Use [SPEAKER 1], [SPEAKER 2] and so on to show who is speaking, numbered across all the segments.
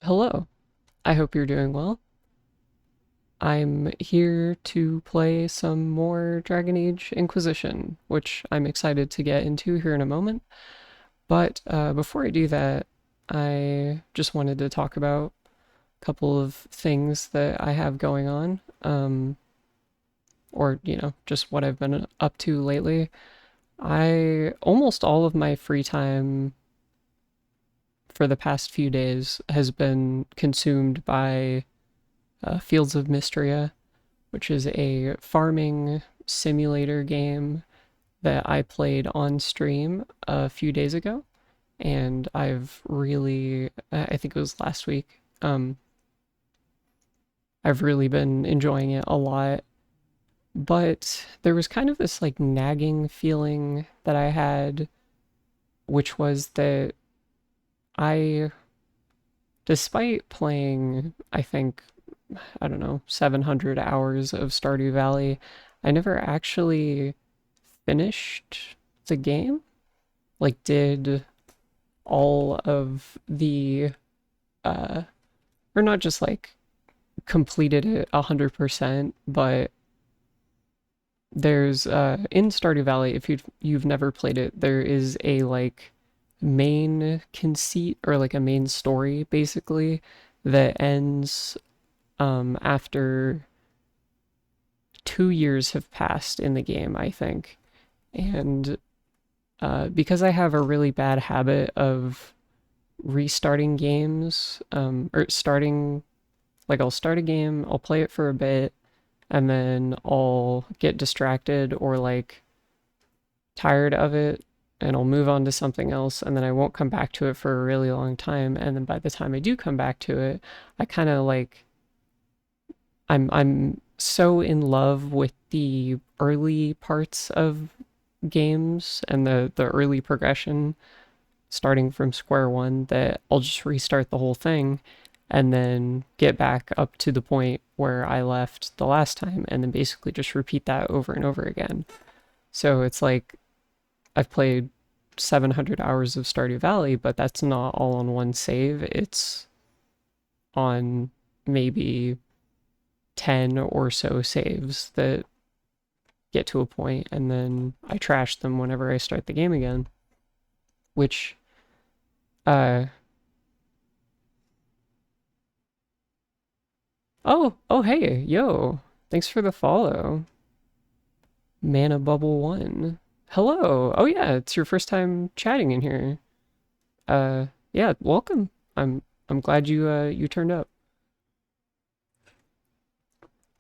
[SPEAKER 1] Hello, I hope you're doing well. I'm here to play some more Dragon Age Inquisition, which I'm excited to get into here in a moment. But before I do that, I just wanted to talk about a couple of things that I have going on, or, just what I've been up to lately. Almost all of my free time for the past few days has been consumed by Fields of Mystria, which is a farming simulator game that I played on stream a few days ago. And I think it was last week. I've really been enjoying it a lot. But there was kind of this like nagging feeling that I had, which was that I, despite playing, I think, I don't know, 700 hours of Stardew Valley, I never actually finished the game. Like, did all of the, uh, or not just like completed it 100%, but there's, in Stardew Valley, if you've never played it, there is a like main conceit or like a main story basically that ends after 2 years have passed in the game, I think. And because I have a really bad habit of restarting games, or starting, like I'll start a game, I'll play it for a bit, and then I'll get distracted or like tired of it, and I'll move on to something else, and then I won't come back to it for a really long time. And then by the time I do come back to it, I kind of like I'm so in love with the early parts of games and the early progression starting from square one that I'll just restart the whole thing and then get back up to the point where I left the last time and then basically just repeat that over and over again. So it's like I've played 700 hours of Stardew Valley, but that's not all on one save. It's on maybe 10 or so saves that get to a point and then I trash them whenever I start the game again, which uh oh hey, yo. Thanks for the follow. Mana Bubble 1. Hello. Oh yeah, it's your first time chatting in here. Yeah, welcome. I'm glad you turned up.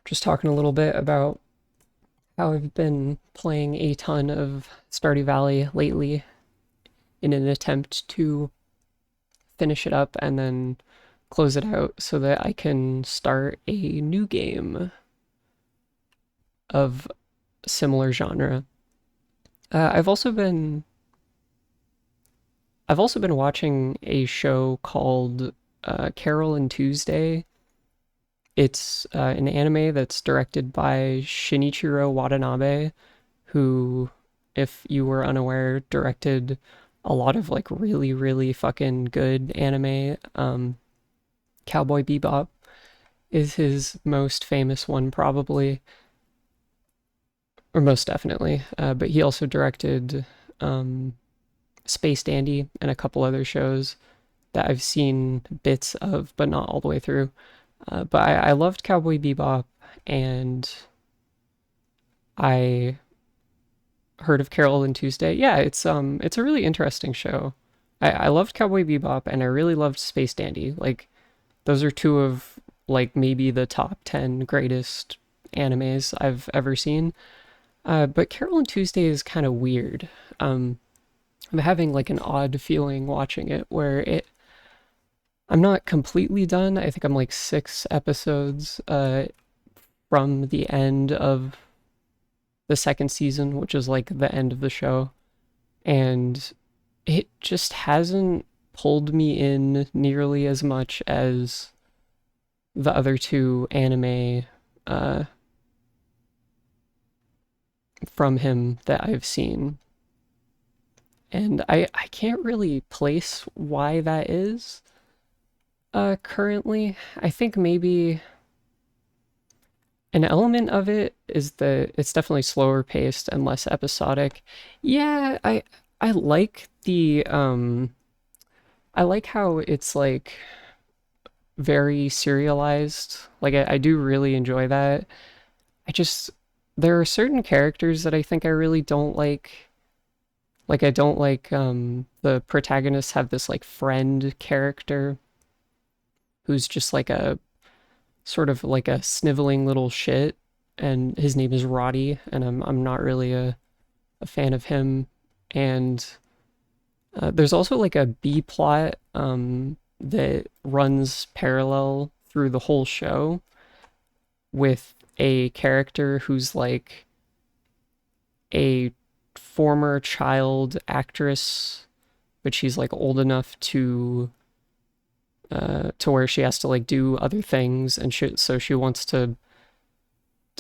[SPEAKER 1] Just talking a little bit about how I've been playing a ton of Stardew Valley lately in an attempt to finish it up and then close it out so that I can start a new game of similar genre. Uh, I've also been I've also been watching a show called Carol and Tuesday. It's an anime that's directed by Shinichiro Watanabe, who, if you were unaware, directed a lot of like really, really fucking good anime. Cowboy Bebop is his most famous one, probably, or most definitely. But he also directed um, Space Dandy and a couple other shows that I've seen bits of, but not all the way through. But I loved Cowboy Bebop, and I heard of Carol and Tuesday. Yeah, it's a really interesting show. I loved Cowboy Bebop, and I really loved Space Dandy. Like those are two of like maybe the top 10 greatest animes I've ever seen. But Carol and Tuesday is kind of weird. I'm having like an odd feeling watching it where I'm not completely done. I think I'm like 6 episodes from the end of the second season, which is like the end of the show. And it just hasn't pulled me in nearly as much as the other two anime uh, from him that I've seen. And I can't really place why that is. Currently, I think maybe an element of it is that it's definitely slower paced and less episodic. Yeah, I like the I like how it's like very serialized. Like I do really enjoy that. I just there are certain characters that I think I really don't like. Like I don't like the protagonists have this like friend character who's just like a sort of like a sniveling little shit, and his name is Roddy, and I'm not really a fan of him. And there's also like a B plot that runs parallel through the whole show with a character who's like a former child actress, but she's like old enough to where she has to like do other things, and so she wants to,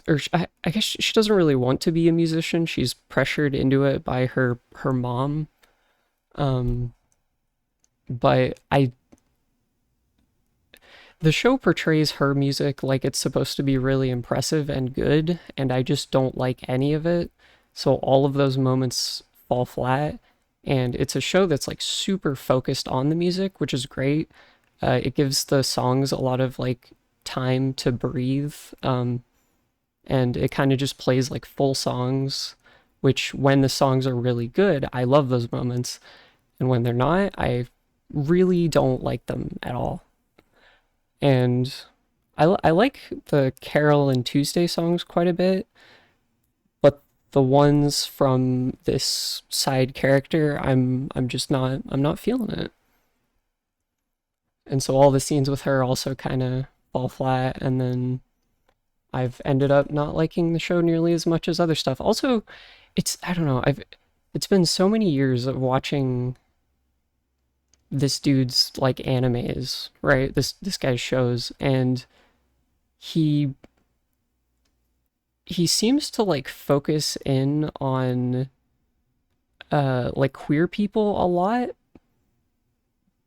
[SPEAKER 1] or I guess she doesn't really want to be a musician. She's pressured into it by her mom. Um, but I the show portrays her music like it's supposed to be really impressive and good, and I just don't like any of it. So all of those moments fall flat, and it's a show that's like super focused on the music, which is great. It gives the songs a lot of like time to breathe, and it kind of just plays like full songs, which when the songs are really good, I love those moments, and when they're not, I really don't like them at all. And I like the Carol and Tuesday songs quite a bit, but the ones from this side character, I'm just not I'm not feeling it. And so all the scenes with her also kind of fall flat, and then I've ended up not liking the show nearly as much as other stuff. Also, it's I don't know, I've it's been so many years of watching this dude's like animes, right? This guy's shows, and he he seems to like focus in on like queer people a lot,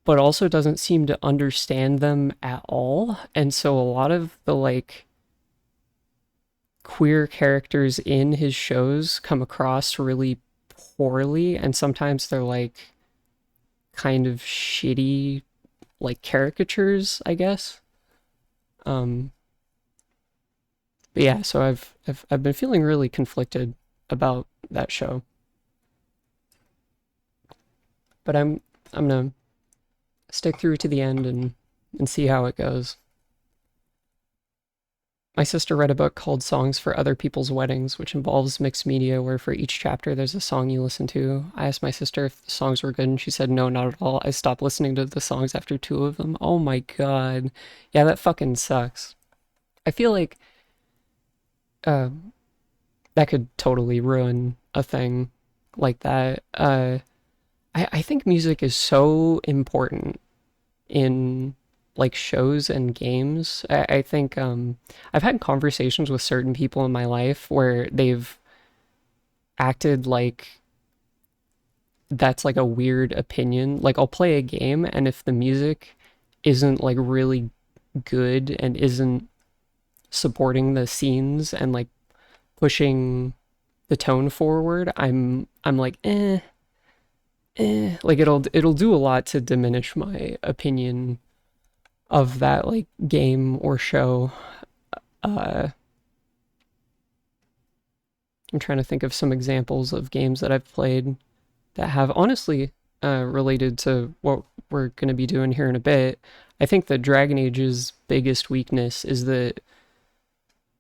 [SPEAKER 1] but also doesn't seem to understand them at all. And so a lot of the like queer characters in his shows come across really poorly, and sometimes they're like kind of shitty like caricatures, I guess. Um but yeah, so I've been feeling really conflicted about that show. But I'm gonna stick through to the end and see how it goes. My sister read a book called Songs for Other People's Weddings, which involves mixed media where for each chapter there's a song you listen to. I asked my sister if the songs were good, and she said no, not at all. I stopped listening to the songs after two of them. Oh my god. Yeah, that fucking sucks. I feel like uh, that could totally ruin a thing like that. I think music is so important in like shows and games. I think I've had conversations with certain people in my life where they've acted like that's like a weird opinion. Like I'll play a game, and if the music isn't like really good and isn't supporting the scenes and like pushing the tone forward, I'm like like it'll do a lot to diminish my opinion of that like game or show. Uh, I'm trying to think of some examples of games that I've played that have honestly related to what we're going to be doing here in a bit. I think that Dragon Age's biggest weakness is that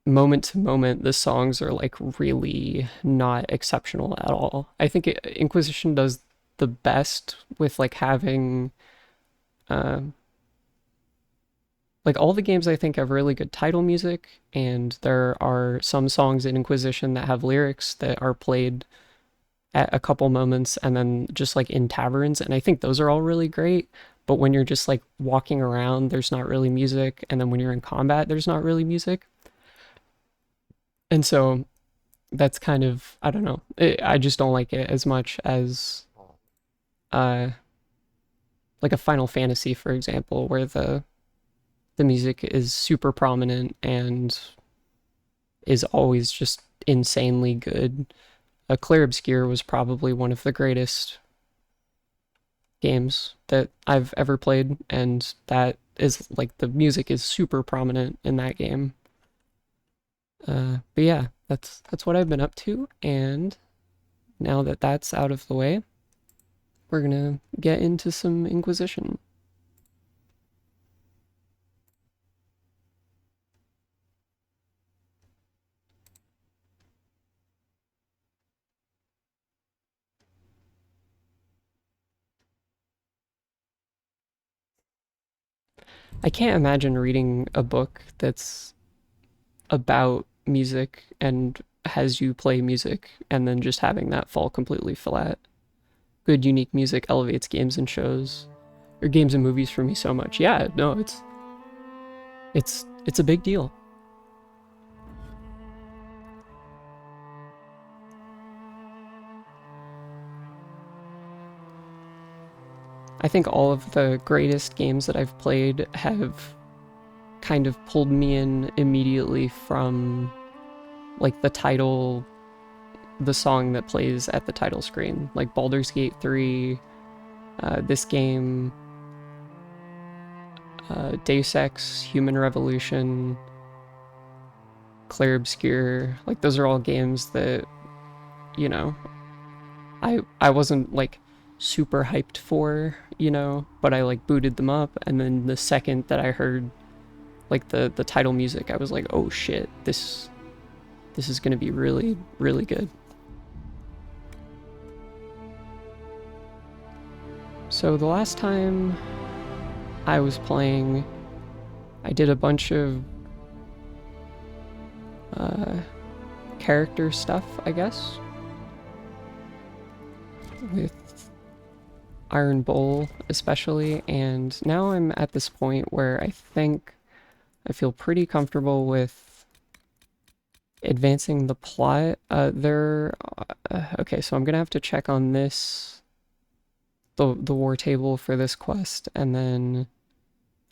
[SPEAKER 1] moment to moment the songs are like really not exceptional at all. I think Inquisition does the best with like having uh, like all the games I think have really good title music, and there are some songs in Inquisition that have lyrics that are played at a couple moments and then just like in taverns, and I think those are all really great. But when you're just like walking around, there's not really music, and then when you're in combat, there's not really music. And so that's kind of I don't know. I just don't like it as much as uh like a Final Fantasy, for example, where the music is super prominent and is always just insanely good. Clear Obscure was probably one of the greatest games that I've ever played, and that is like the music is super prominent in that game. But yeah, that's what I've been up to, and now that that's out of the way, we're gonna get into some Inquisition. I can't imagine reading a book that's about music and has you play music and then just having that fall completely flat. Good, unique music elevates games and shows, or games and movies for me so much. Yeah, no, it's a big deal. I think all of the greatest games that I've played have kind of pulled me in immediately from like the song that plays at the title screen, like Baldur's Gate 3, this game, Deus Ex, Human Revolution, Clair Obscur. Like those are all games that, you know, I wasn't like super hyped for, but I like booted them up, and then the second that I heard like the title music, I was like, oh shit, this is gonna be really, really good. So the last time I was playing, I did a bunch of uh, character stuff, I guess, with Iron Bowl especially, and now I'm at this point where I think I feel pretty comfortable with advancing the plot. Okay, so I'm gonna have to check on the war table for this quest, and then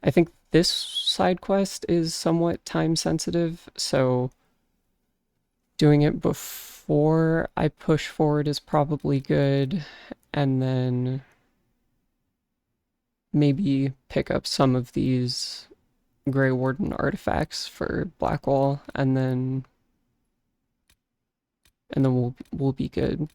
[SPEAKER 1] I think this side quest is somewhat time sensitive, so doing it before I push forward is probably good, and then maybe pick up some of these Grey Warden artifacts for Blackwall, and then we'll be good.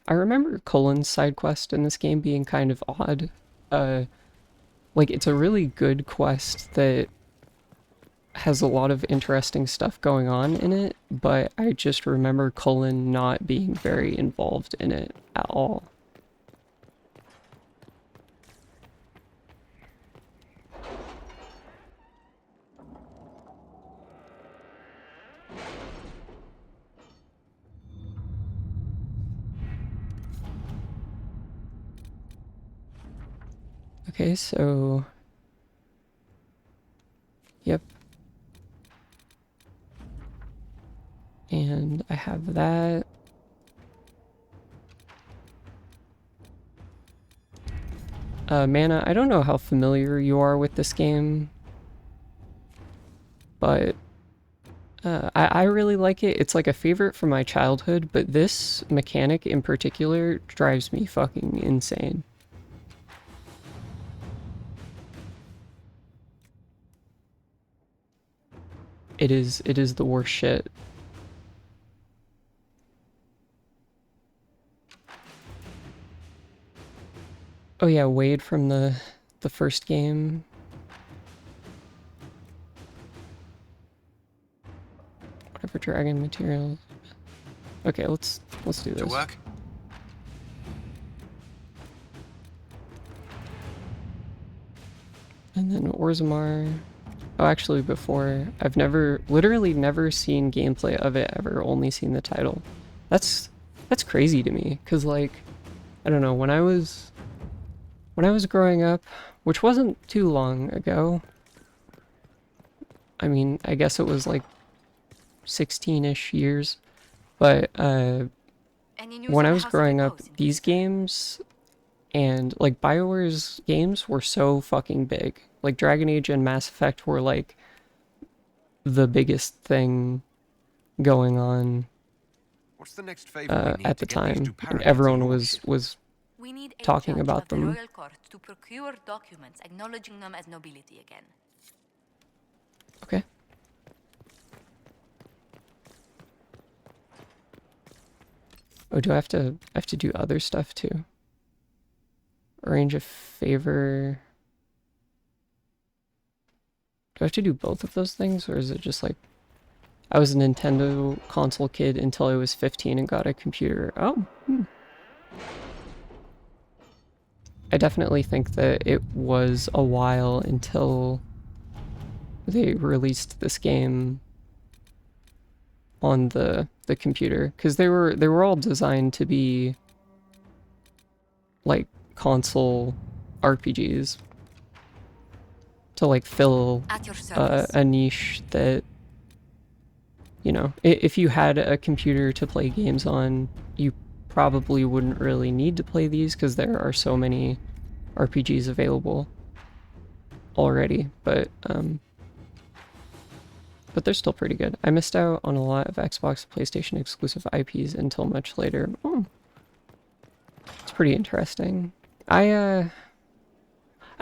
[SPEAKER 1] I remember Cullen's side quest in this game being kind of odd. Uh, like it's a really good quest that has a lot of interesting stuff going on in it, but I just remember Cullen not being very involved in it at all. Okay, so yep. And I have that. Mana, I don't know how familiar you are with this game, but I really like it. It's like a favorite from my childhood, but this mechanic in particular drives me fucking insane. It is the worst shit. Oh yeah, Wade from the first game. Whatever dragon materials. Okay, let's do this.
[SPEAKER 2] To work?
[SPEAKER 1] And then Orzammar. Oh, actually, before literally never seen gameplay of it ever. Only seen the title. That's crazy to me, cause like, I don't know, when I was growing up, which wasn't too long ago. I mean, I guess it was like 16-ish years, but
[SPEAKER 2] Any news
[SPEAKER 1] when
[SPEAKER 2] on
[SPEAKER 1] I
[SPEAKER 2] the
[SPEAKER 1] was
[SPEAKER 2] House of
[SPEAKER 1] growing up,
[SPEAKER 2] Repose in
[SPEAKER 1] these
[SPEAKER 2] Tuesday?
[SPEAKER 1] games and like BioWare's games were so fucking big. Like Dragon Age and Mass Effect were like the biggest thing going on
[SPEAKER 3] What's the next favor we need
[SPEAKER 1] at
[SPEAKER 3] to
[SPEAKER 1] the
[SPEAKER 3] get these two
[SPEAKER 1] time, and
[SPEAKER 3] parakeets a
[SPEAKER 1] everyone was
[SPEAKER 3] lordship?
[SPEAKER 1] was
[SPEAKER 2] We need a
[SPEAKER 1] talking
[SPEAKER 2] judge
[SPEAKER 1] about
[SPEAKER 2] of the
[SPEAKER 1] them.
[SPEAKER 2] royal court to procure documents acknowledging them as nobility again.
[SPEAKER 1] Okay. Oh, do I have to do other stuff too? Arrange a favor. Do I have to do both of those things, or is it just like I was a Nintendo console kid until I was 15 and got a computer? Oh, I definitely think that it was a while until they released this game on the computer, because they were all designed to be like console RPGs to like fill
[SPEAKER 2] At your service.
[SPEAKER 1] a niche that, you know, if you had a computer to play games on, you probably wouldn't really need to play these because there are so many RPGs available already. But they're still pretty good. I missed out on a lot of Xbox, PlayStation exclusive IPs until much later. Oh, it's pretty interesting. I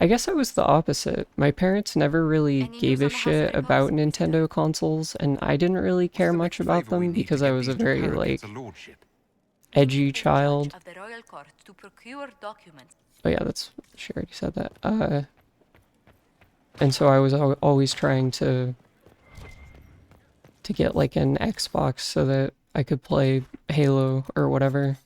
[SPEAKER 1] guess I was the opposite. My parents never really
[SPEAKER 2] Any
[SPEAKER 1] gave
[SPEAKER 2] news
[SPEAKER 1] a
[SPEAKER 2] on the House of
[SPEAKER 1] shit about
[SPEAKER 2] Repose, Inquisitor?
[SPEAKER 1] Nintendo consoles, and I didn't really
[SPEAKER 3] What's
[SPEAKER 1] care
[SPEAKER 3] the
[SPEAKER 1] much
[SPEAKER 3] next
[SPEAKER 1] about
[SPEAKER 3] favor we
[SPEAKER 1] them
[SPEAKER 3] need
[SPEAKER 1] because
[SPEAKER 3] to
[SPEAKER 1] I
[SPEAKER 3] get
[SPEAKER 1] was a
[SPEAKER 3] these two
[SPEAKER 1] very,
[SPEAKER 3] parakeets a
[SPEAKER 1] like,
[SPEAKER 3] lordship?
[SPEAKER 2] We
[SPEAKER 1] edgy
[SPEAKER 2] need a judge
[SPEAKER 1] child.
[SPEAKER 2] of the royal court to procure documents.
[SPEAKER 1] Oh yeah, that's, she already said that. And so I was always trying to get like an Xbox so that I could play Halo or whatever.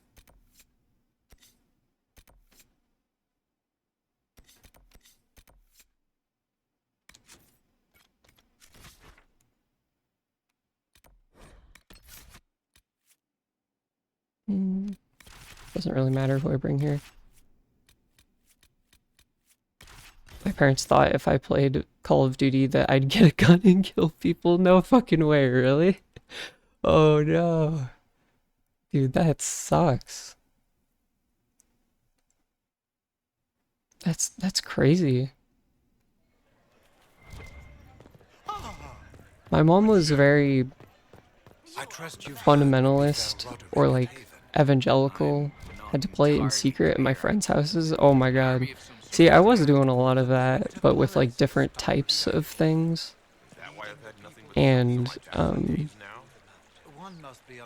[SPEAKER 1] Doesn't really matter who I bring here. My parents thought if I played Call of Duty that I'd get a gun and kill people. No fucking way, really? Oh no. Dude, that sucks. That's crazy. My mom was very
[SPEAKER 3] I trust you've heard that befell
[SPEAKER 1] fundamentalist or
[SPEAKER 3] Roderick at
[SPEAKER 1] like
[SPEAKER 3] Haven.
[SPEAKER 1] evangelical. Had to play it in secret at my friends' houses. Oh my god.
[SPEAKER 4] Army of some sort.
[SPEAKER 1] See, I was doing a lot of that, but with like different types of things.
[SPEAKER 4] Is that why I've had nothing but sunny on
[SPEAKER 1] And
[SPEAKER 4] my tablet days now?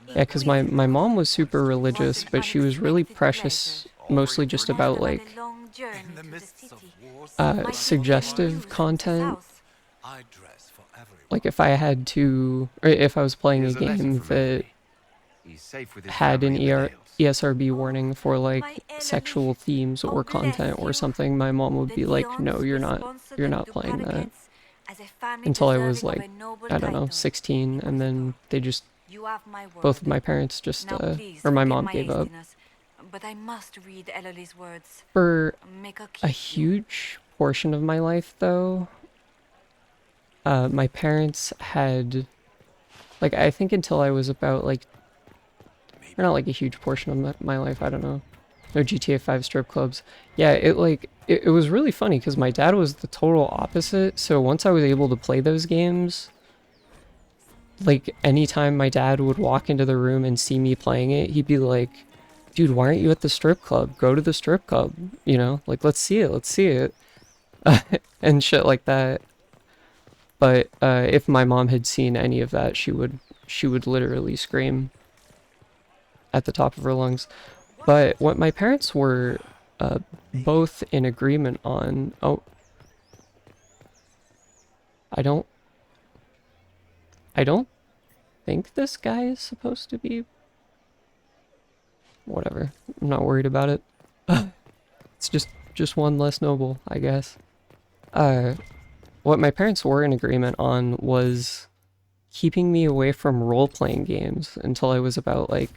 [SPEAKER 1] yeah, because my mom was super religious, but she was really precious, mostly just about like suggestive content. Like if I had to, or if I was playing a
[SPEAKER 3] Here's a letter
[SPEAKER 1] game
[SPEAKER 3] from
[SPEAKER 1] that
[SPEAKER 3] Emily. He's safe with his
[SPEAKER 1] had an
[SPEAKER 3] family in the Dales.
[SPEAKER 1] ESRB warning for like sexual themes or content or something, my mom would be like, "No, you're not playing that." Until I was like, I don't know, 16, and then they just, both of my parents just, or my mom gave up.
[SPEAKER 2] But I must read Ellerly's words.
[SPEAKER 1] For
[SPEAKER 2] Make her
[SPEAKER 1] a
[SPEAKER 2] keep you.
[SPEAKER 1] huge portion of my life, though, my parents had, like, I think until I was about like, or not like a huge portion of my life, I don't know. No GTA 5 strip clubs. Yeah, it was really funny because my dad was the total opposite. So once I was able to play those games, like anytime my dad would walk into the room and see me playing it, he'd be like, "Dude, why aren't you at the strip club? Go to the strip club, you know? Like, let's see it, let's see it." And shit like that. But if my mom had seen any of that, she would literally scream at the top of her lungs. But what my parents were both in agreement on, oh, I don't I don't think this guy is supposed to be, whatever. I'm not worried about it. It's just one less noble, I guess. What my parents were in agreement on was keeping me away from role-playing games until I was about like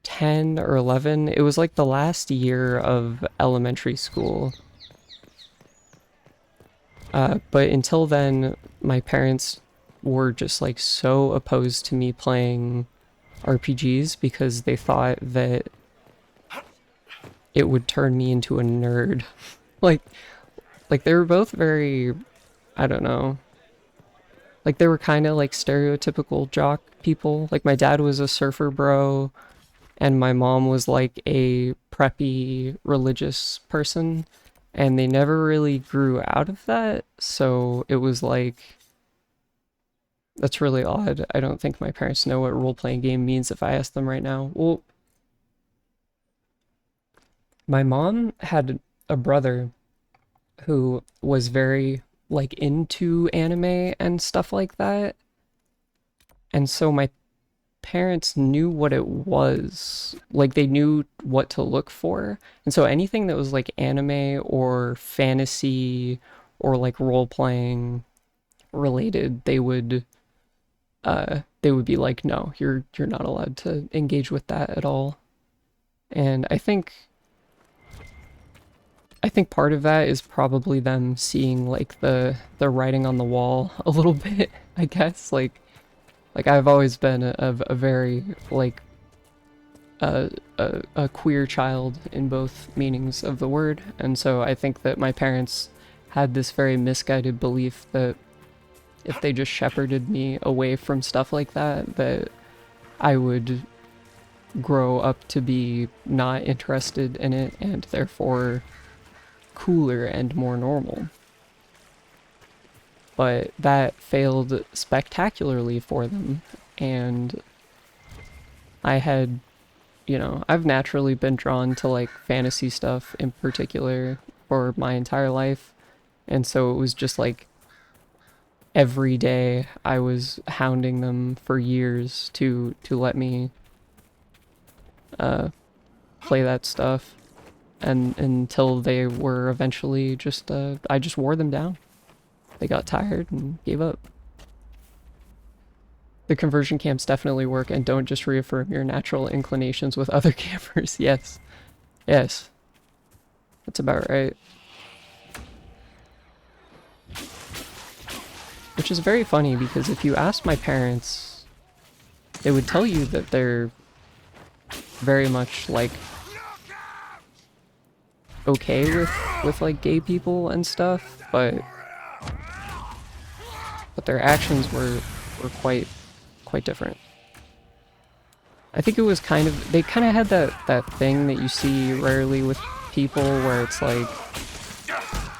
[SPEAKER 1] 10 or 11. It was like the last year of elementary school. But until then, my parents were just like so opposed to me playing RPGs because they thought that it would turn me into a nerd. like like they were both very, I don't know. Like they were kind of like stereotypical jock people. Like my dad was a surfer bro and my mom was like a preppy religious person and they never really grew out of that. So it was like that's really odd. I don't think my parents know what role-playing game means if I ask them right now. Well, my mom had a brother who was very like into anime and stuff like that. And so my parents knew what it was. Like they knew what to look for. And so anything that was like anime or fantasy or like role playing related, they would be like, no, you're not allowed to engage with that at all. And I think part of that is probably them seeing like the writing on the wall a little bit, I guess. Like I've always been a very like a queer child in both meanings of the word, and so I think that my parents had this very misguided belief that if they just shepherded me away from stuff like that, that I would grow up to be not interested in it and therefore cooler and more normal. But that failed spectacularly for them, and I had, you know, I've naturally been drawn to like fantasy stuff in particular for my entire life, and so it was just like every day I was hounding them for years to let me play that stuff, and until they were eventually just I just wore them down. They got tired and gave up. The conversion camps definitely work and don't just reaffirm your natural inclinations with other campers. Yes. Yes. That's about right. Which is very funny because if you ask my parents, they would tell you that they're very much like okay with like gay people and stuff, but their actions were quite different. I think it was kind of, they kind of had that thing that you see rarely with people where it's like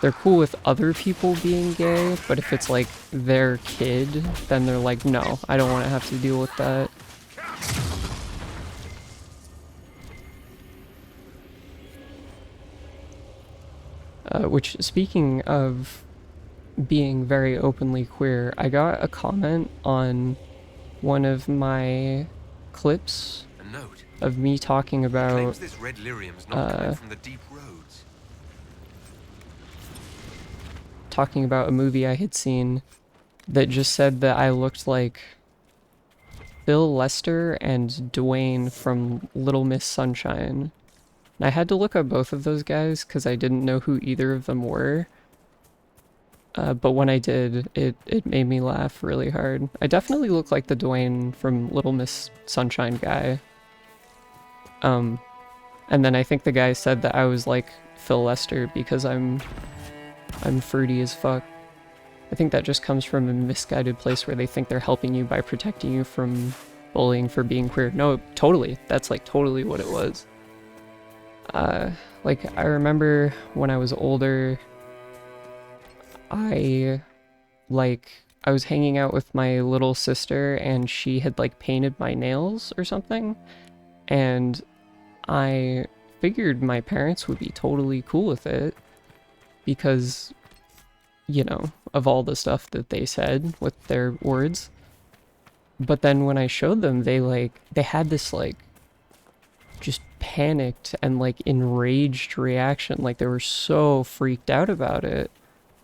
[SPEAKER 1] they're cool with other people being gay, but if it's like their kid, then they're like, no, I don't want to have to deal with that. Which, speaking of being very openly queer, I got a comment on one of my clips
[SPEAKER 3] A note.
[SPEAKER 1] of me talking
[SPEAKER 3] Claims
[SPEAKER 1] about
[SPEAKER 3] this red lyrium's not coming from the deep roads.
[SPEAKER 1] a movie I had seen that just said that I looked like Phil Lester and Dwayne from Little Miss Sunshine. And I had to look up both of those guys because I didn't know who either of them were. But when I did, it made me laugh really hard. I definitely look like the Dwayne from Little Miss Sunshine guy. And then I think the guy said that I was like Phil Lester because I'm fruity as fuck. I think that just comes from a misguided place where they think they're helping you by protecting you from bullying for being queer. No, totally. That's like totally what it was. Like I remember when I was older, I was hanging out with my little sister and she had like painted my nails or something, and I figured my parents would be totally cool with it because, you know, of all the stuff that they said with their words. But then when I showed them, they had this like just panicked and like enraged reaction, like they were so freaked out about it.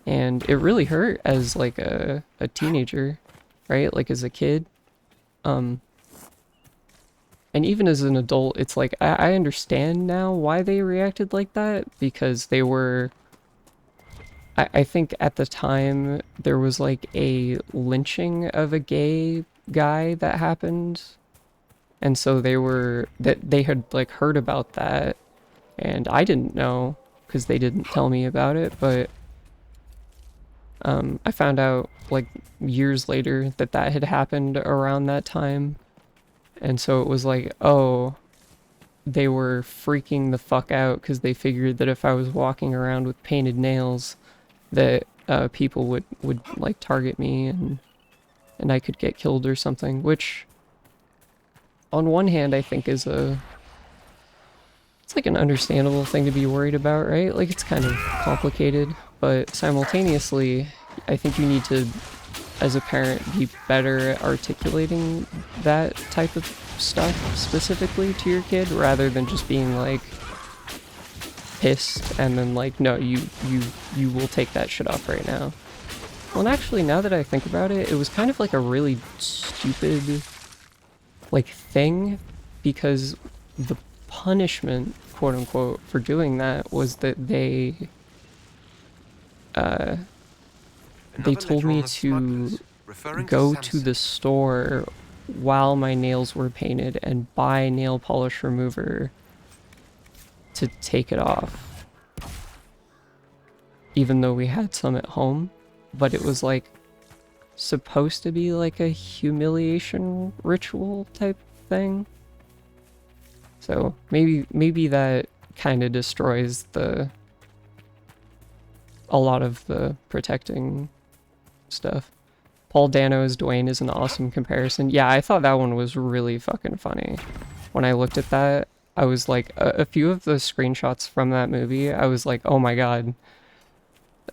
[SPEAKER 1] And it really hurt as like a teenager, right? Like as a kid. And even as an adult, it's like I understand now why they reacted like that, because they were, I think at the time there was like a lynching of a gay guy that happened And so they had like heard about that, and I didn't know because they didn't tell me about it, but I found out like years later that that had happened around that time. And so it was like, oh, they were freaking the fuck out because they figured that if I was walking around with painted nails, that people would like target me and I could get killed or something. Which, on one hand, I think is it's like an understandable thing to be worried about, right? Like it's kind of complicated, but simultaneously, I think you need to, as a parent, be better at articulating that type of stuff specifically to your kid rather than just being like pissed and then like, no, you will take that shit off right now. Well, and actually, now that I think about it, it was kind of like a really stupid like thing because the punishment, quote unquote, for doing that was that they
[SPEAKER 3] Another
[SPEAKER 1] told
[SPEAKER 3] letter on
[SPEAKER 1] me
[SPEAKER 3] the
[SPEAKER 1] to
[SPEAKER 3] smugglers, referring
[SPEAKER 1] go to
[SPEAKER 3] Samson.
[SPEAKER 1] the store while my nails were painted and buy nail polish remover to take it off. Even though we had some at home, but it was like supposed to be like a humiliation ritual type thing. So maybe that kind of destroys a lot of the protecting stuff. Paul Dano as Dwayne is an awesome comparison. Yeah, I thought that one was really fucking funny. When I looked at that, I was like, a few of the screenshots from that movie, I was like, oh my god.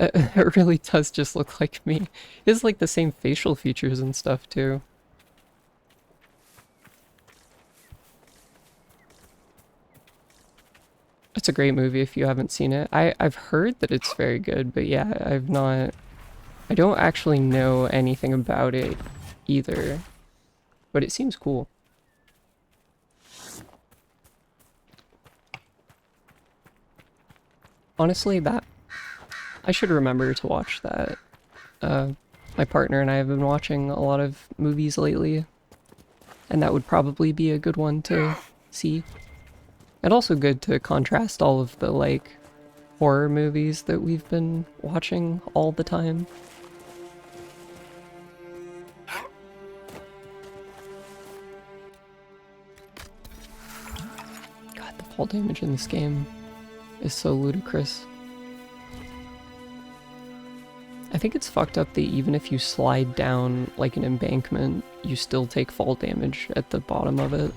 [SPEAKER 1] It really does just look like me. It has like the same facial features and stuff too. It's a great movie if you haven't seen it. I've heard that it's very good, but yeah, I don't actually know anything about it either. But it seems cool. Honestly, I should remember to watch that. My partner and I have been watching a lot of movies lately, and that would probably be a good one to see. And also good to contrast all of the, like, horror movies that we've been watching all the time. God, the fall damage in this game is so ludicrous. I think it's fucked up that even if you slide down, like, an embankment, you still take fall damage at the bottom of it.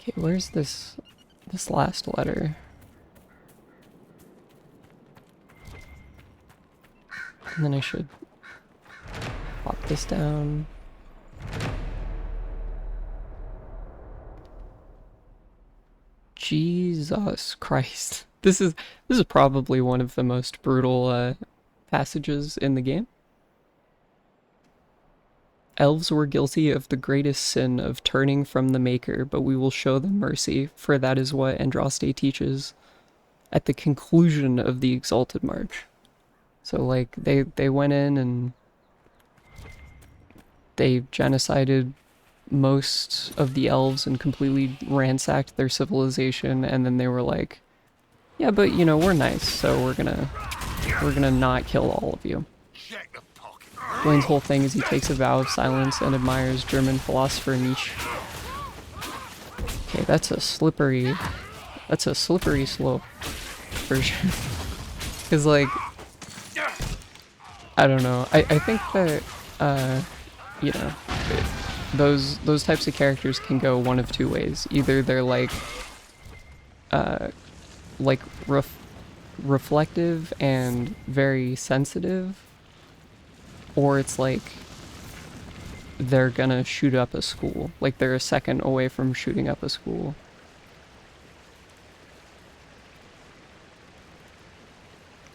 [SPEAKER 1] Okay, where's this last letter? And then I should pop this down. Jesus Christ. This is probably one of the most brutal passages in the game. Elves were guilty of the greatest sin of turning from the Maker, but we will show them mercy, for that is what Andraste teaches at the conclusion of the Exalted March. So, like, they went in and they genocided most of the elves and completely ransacked their civilization, and then they were like, yeah, but, you know, we're nice, so we're gonna not kill all of you. Dwayne's whole thing is he takes a vow of silence and admires German philosopher Nietzsche. Okay, that's a slippery slope, for sure. Because, like, I don't know, I think that, you know, those types of characters can go one of two ways. Either they're, like reflective and very sensitive, or it's like they're gonna shoot up a school. Like they're a second away from shooting up a school.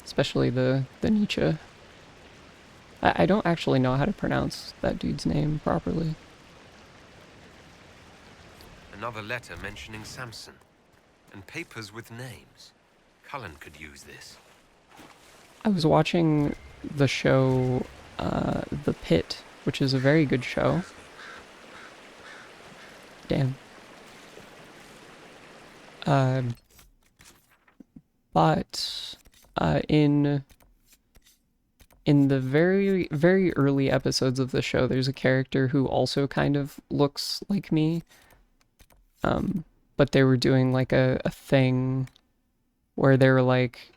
[SPEAKER 1] Especially the Nietzsche. I don't actually know how to pronounce that dude's name properly.
[SPEAKER 3] Another letter mentioning Samson. And papers with names. Cullen could use this.
[SPEAKER 1] I was watching the show The Pit, which is a very good show. Damn. But in the very, very early episodes of the show, there's a character who also kind of looks like me. But they were doing like a thing where they were like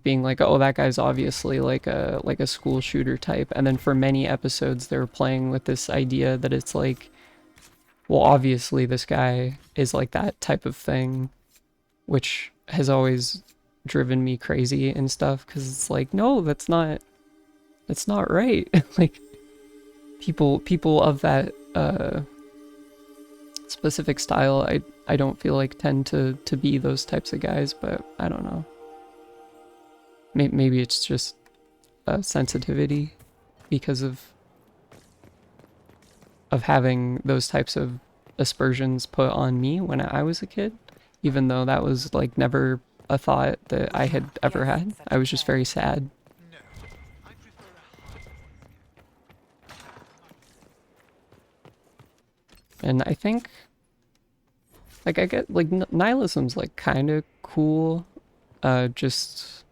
[SPEAKER 1] being like, oh, that guy's obviously like a school shooter type. And then for many episodes, they were playing with this idea that it's like, well, obviously this guy is like that type of thing, which has always driven me crazy and stuff, because it's like, no, that's not right. Like people of that specific style, I don't feel like tend to be those types of guys, but I don't know. Maybe it's just sensitivity because of having those types of aspersions put on me when I was a kid, even though that was like never a thought that I had ever had. I was just very sad. And I think, like, I get, like, nihilism's, like, kind of cool. Just,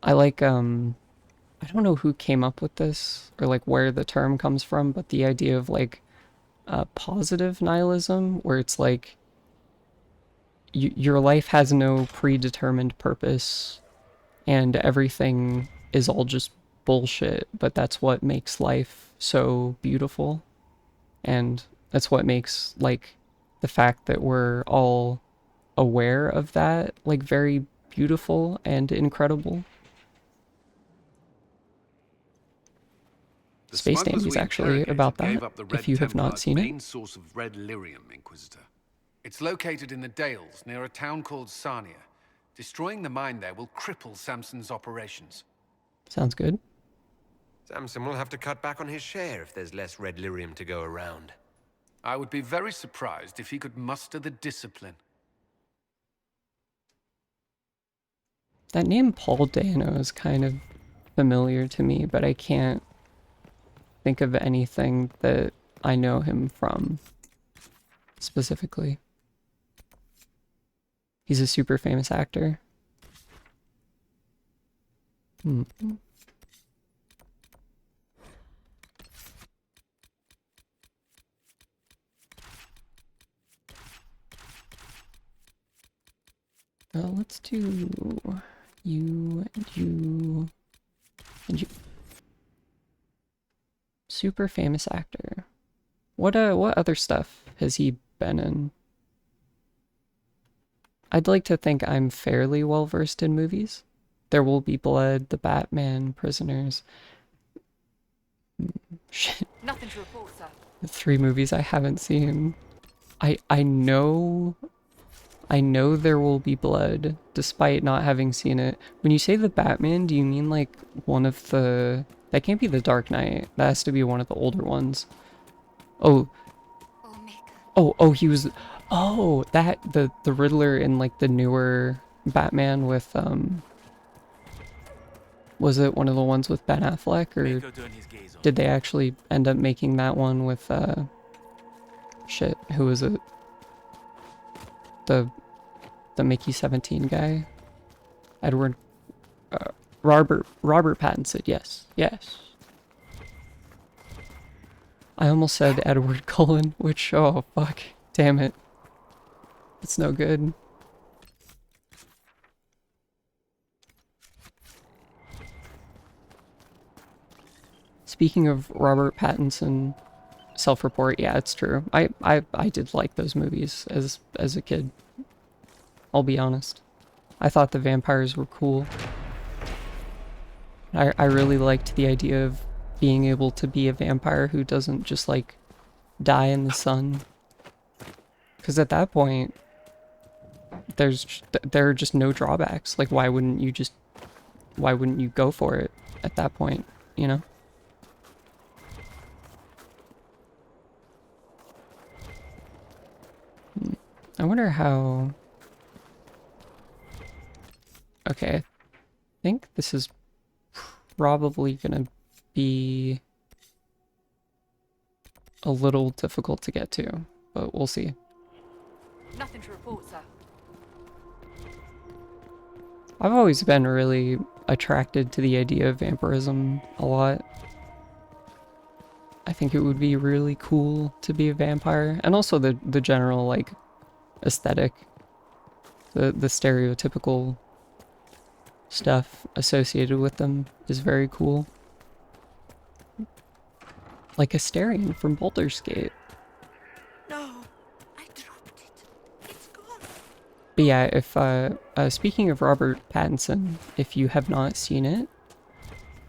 [SPEAKER 1] I like, I don't know who came up with this, or, like, where the term comes from, but the idea of, like, positive nihilism, where it's, like, your life has no predetermined purpose, and everything is all just bullshit, but that's what makes life so beautiful. And that's what makes, like, the fact that we're all aware of that, like, very beautiful and incredible.
[SPEAKER 5] The
[SPEAKER 1] Space
[SPEAKER 5] smugglers
[SPEAKER 1] Dandy's
[SPEAKER 5] we
[SPEAKER 1] actually
[SPEAKER 5] interrogated
[SPEAKER 1] about
[SPEAKER 5] gave
[SPEAKER 1] that,
[SPEAKER 5] up the
[SPEAKER 1] if
[SPEAKER 5] Red
[SPEAKER 1] you have not
[SPEAKER 5] Templar's
[SPEAKER 1] seen
[SPEAKER 5] main
[SPEAKER 1] it.
[SPEAKER 5] source of red lyrium, Inquisitor. It's located in the Dales, near a town called Sarnia. Destroying the mine there will cripple Samson's operations.
[SPEAKER 1] Sounds good.
[SPEAKER 3] Samson will have to cut back on his share if there's less red lyrium to go around.
[SPEAKER 5] I would be very surprised if he could muster the discipline.
[SPEAKER 1] That name Paul Dano is kind of familiar to me, but I can't think of anything that I know him from specifically. He's a super famous actor. Let's do you and you and you. Super famous actor. What other stuff has he been in? I'd like to think I'm fairly well versed in movies. There Will Be Blood, The Batman, Prisoners. Shit.
[SPEAKER 2] Nothing to report, sir.
[SPEAKER 1] The 3 movies I haven't seen. I know There Will Be Blood, despite not having seen it. When you say The Batman, do you mean like one of the... That can't be The Dark Knight. That has to be one of the older ones. Oh. He was... Oh, that... The Riddler in like the newer Batman with, was it one of the ones with Ben Affleck, or did they actually end up making that one with, shit, who was it? The Mickey 17 guy? Edward, Robert Pattinson, yes. I almost said Edward Cullen, which, oh fuck, damn it. It's no good. Speaking of Robert Pattinson, self-report, yeah, it's true. I did like those movies as a kid. I'll be honest. I thought the vampires were cool. I really liked the idea of being able to be a vampire who doesn't just like die in the sun. Because at that point, there are just no drawbacks. Like, why wouldn't you go for it at that point, you know? I wonder how... Okay, I think this is probably gonna be a little difficult to get to, but we'll see.
[SPEAKER 2] Nothing to report, sir.
[SPEAKER 1] I've always been really attracted to the idea of vampirism a lot. I think it would be really cool to be a vampire, and also the general like aesthetic, the stereotypical stuff associated with them is very cool. Like Asterion from Baldur's Gate.
[SPEAKER 2] No, I dropped it. It's gone.
[SPEAKER 1] But yeah, if speaking of Robert Pattinson, if you have not seen it,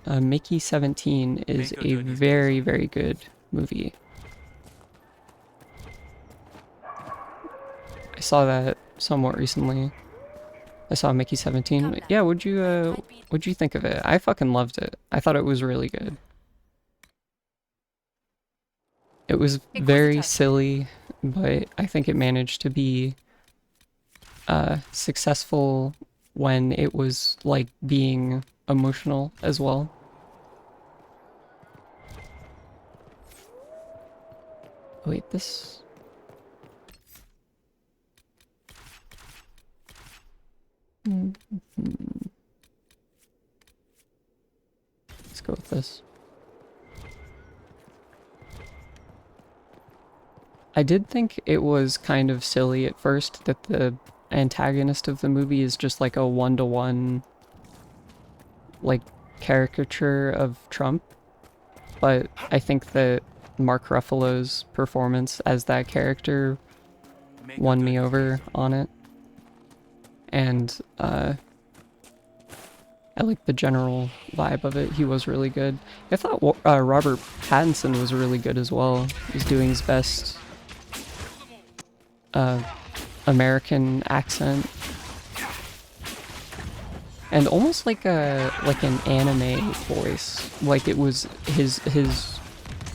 [SPEAKER 1] Mickey 17 is a very, very good movie. I saw that somewhat recently. I saw Mickey 17. Yeah, what'd you think of it? I fucking loved it. I thought it was really good. It was very silly, but I think it managed to be successful when it was like being emotional as well. Wait, this... Let's go with this. I did think it was kind of silly at first that the antagonist of the movie is just like a one-to-one like caricature of Trump, but I think that Mark Ruffalo's performance as that character won me over on it, and I like the general vibe of it. He was really good. I thought Robert Pattinson was really good as well. He was doing his best American accent, and almost like an anime voice. Like it was his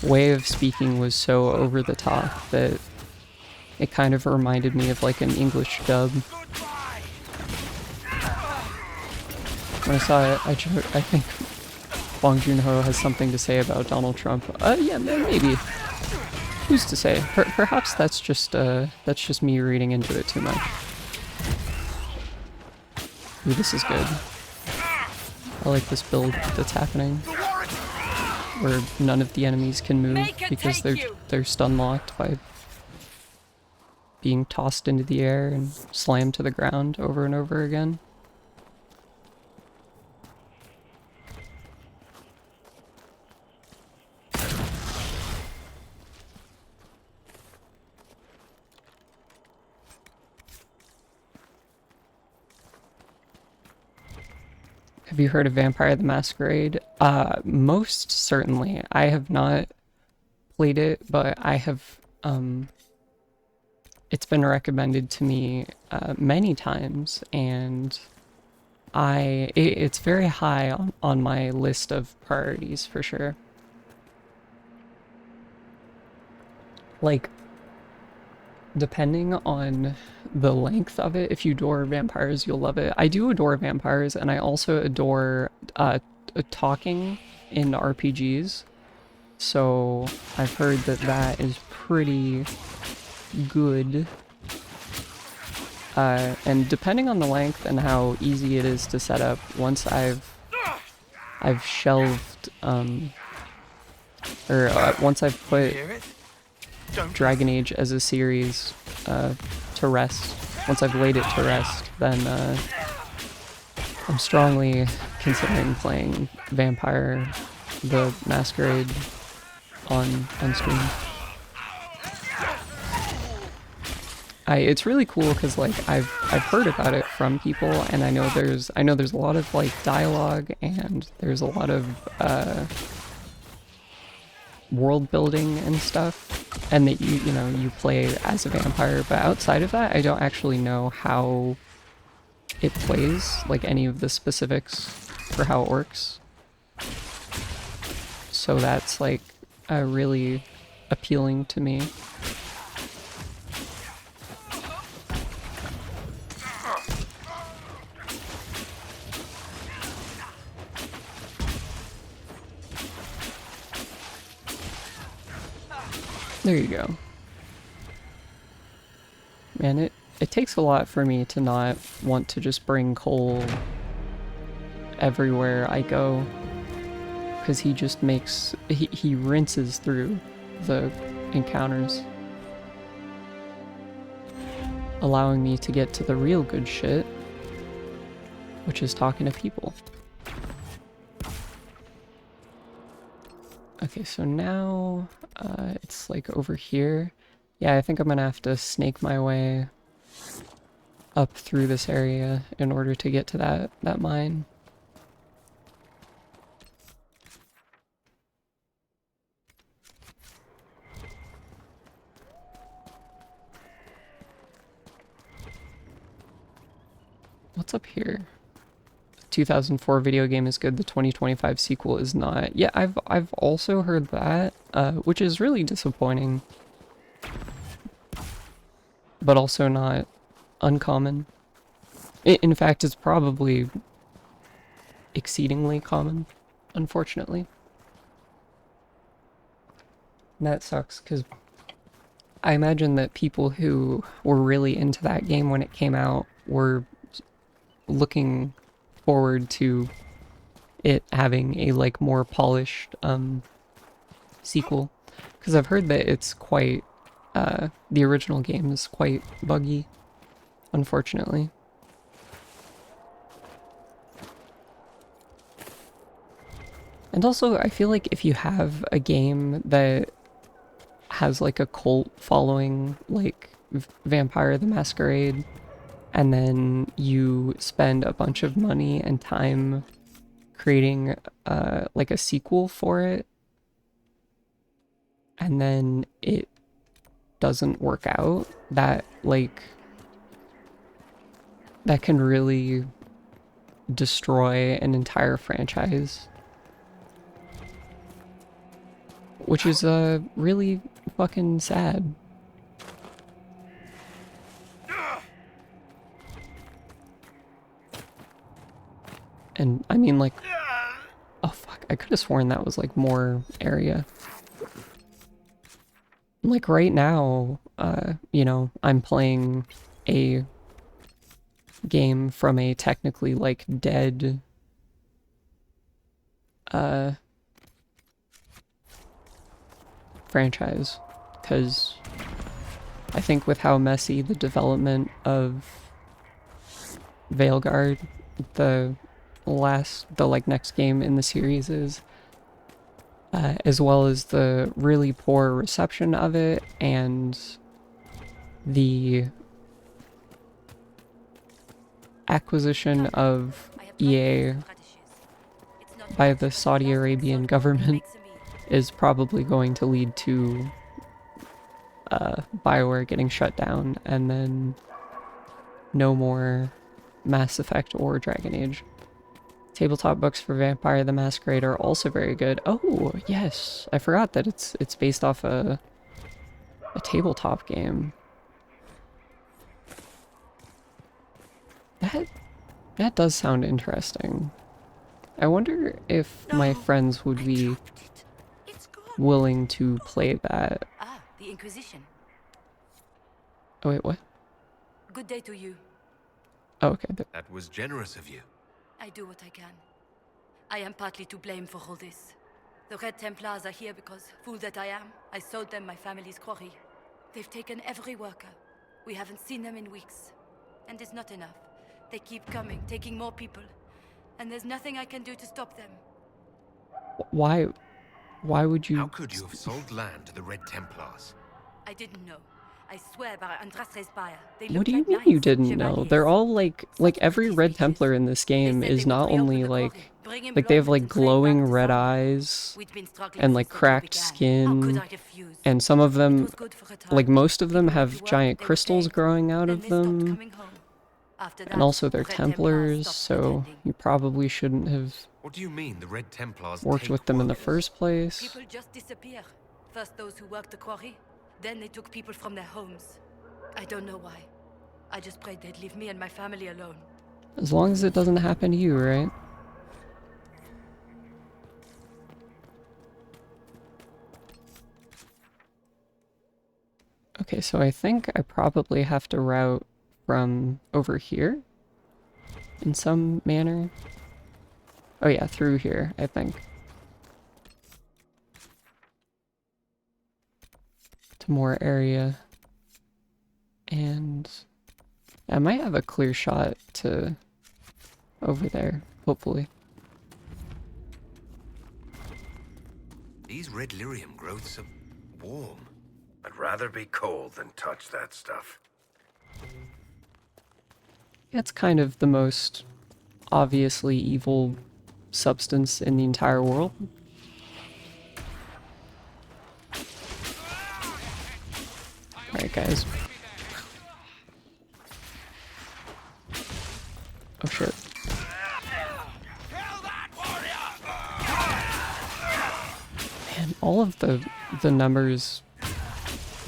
[SPEAKER 1] way of speaking was so over the top that it kind of reminded me of like an English dub. When I saw it, I think Bong Joon-ho has something to say about Donald Trump. Yeah, maybe. Who's to say? Perhaps that's just me reading into it too much. Ooh, this is good. I like this build that's happening, where none of the enemies can move because they're stun locked by being tossed into the air and slammed to the ground over and over again. Have you heard of Vampire the Masquerade? Most certainly. I have not played it, but I have, it's been recommended to me many times, and it's very high on my list of priorities for sure. Like, depending on the length of it, if you adore vampires, you'll love it. I do adore vampires, and I also adore talking in RPGs. So I've heard that is pretty good. And depending on the length and how easy it is to set up, once I've shelved once I've put Dragon Age as a series to rest, once I've laid it to rest, then I'm strongly considering playing Vampire the Masquerade on stream. It's really cool because like I've heard about it from people, and I know there's a lot of like dialogue, and there's a lot of world building and stuff, and that you play as a vampire, but outside of that I don't actually know how it plays, like any of the specifics for how it works. So that's like really appealing to me. There you go. Man, it takes a lot for me to not want to just bring coal everywhere I go. Because he just makes... He rinses through the encounters. Allowing me to get to the real good shit. Which is talking to people. Okay, so now it's like over here. Yeah, I think I'm gonna have to snake my way up through this area in order to get to that mine. What's up here? 2004 video game is good, the 2025 sequel is not. Yeah, I've also heard that, which is really disappointing. But also not uncommon. In fact, it's probably exceedingly common, unfortunately. And that sucks, because I imagine that people who were really into that game when it came out were looking forward to it having a like more polished sequel, because I've heard that it's quite the original game is quite buggy, unfortunately. And also I feel like if you have a game that has like a cult following like Vampire the Masquerade, and then you spend a bunch of money and time creating like a sequel for it, and then it doesn't work out, that can really destroy an entire franchise. Which is really fucking sad. And I mean, like, oh fuck, I could have sworn that was like more area. Like right now, you know, I'm playing a game from a technically like dead franchise, because I think with how messy the development of Veilguard, the next game in the series is, as well as the really poor reception of it and the acquisition of EA by the Saudi Arabian government is probably going to lead to BioWare getting shut down, and then no more Mass Effect or Dragon Age. Tabletop books for Vampire the Masquerade are also very good. Oh, yes. I forgot that it's based off a tabletop game. That does sound interesting. I wonder if my friends would be willing to play that.
[SPEAKER 2] Ah, the Inquisition.
[SPEAKER 1] Oh wait, what?
[SPEAKER 2] Good day to you.
[SPEAKER 1] Oh, okay.
[SPEAKER 3] That was generous of you.
[SPEAKER 2] I do what I can. I am partly to blame for all this. The Red Templars are here because, fool that I am, I sold them my family's quarry. They've taken every worker. We haven't seen them in weeks. And it's not enough. They keep coming, taking more people. And there's nothing I can do to stop them.
[SPEAKER 1] Why would you...
[SPEAKER 3] How could you have sold land to the Red Templars?
[SPEAKER 2] I didn't know. I swear by Andraste's Spire.
[SPEAKER 1] What do you mean you didn't know? They're all like every Red Templar in this game is not only like they have like glowing red eyes and like cracked skin, and some of them, like most of them have giant crystals growing out of them, and also they're Templars, so you probably shouldn't have
[SPEAKER 3] What do you mean the Red Templars
[SPEAKER 1] worked
[SPEAKER 3] take
[SPEAKER 1] with them in the
[SPEAKER 3] workers?
[SPEAKER 1] first place.
[SPEAKER 2] People just disappear. First those who worked the quarry, then they took people from their homes. I don't know why. I just prayed they'd leave me and my family alone.
[SPEAKER 1] As long as it doesn't happen to you, right? Okay, so I think I probably have to route from over here in some manner. Oh yeah, through here, I think. To more area. And I might have a clear shot to over there, hopefully.
[SPEAKER 3] These red lyrium growths are warm. I'd rather be cold than touch that stuff.
[SPEAKER 1] It's kind of the most obviously evil substance in the entire world. Alright, guys. Oh shit. Man, all of the numbers